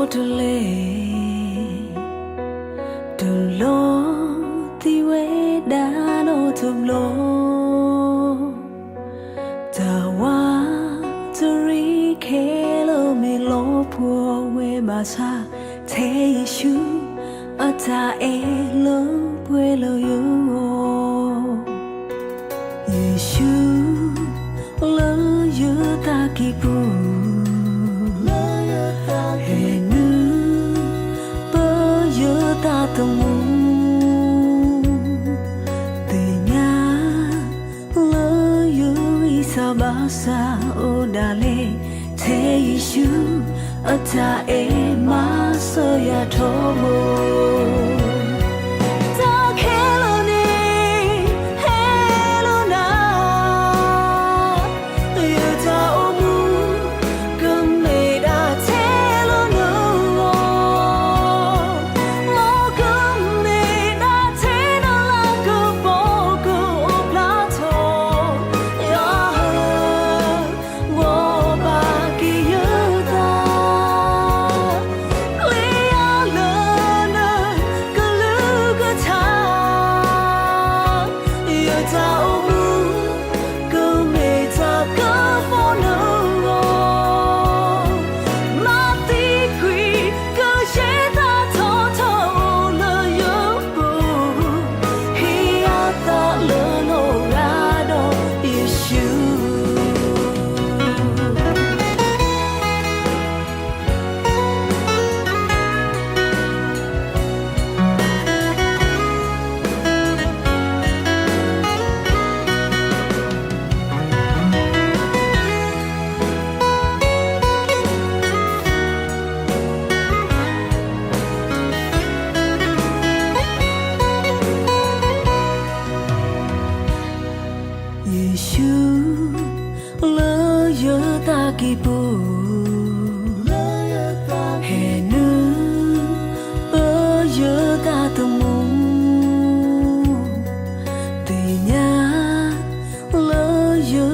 tole lo ti we da lo to lo ta wa to ri ke lo me lo po we ma sa te shu ata e lo pwe lo yo Yeshu lo yo ta ki pu temu tenya lo yu isa basa odale te Yeshu ata e maso ya thobo Yeshu lo yo ta ki pu he nu o yo ta tu mu ti nya lo yo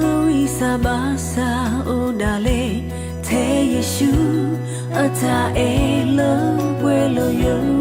isa basa o dale te Yeshu ata e lo pwe lo yo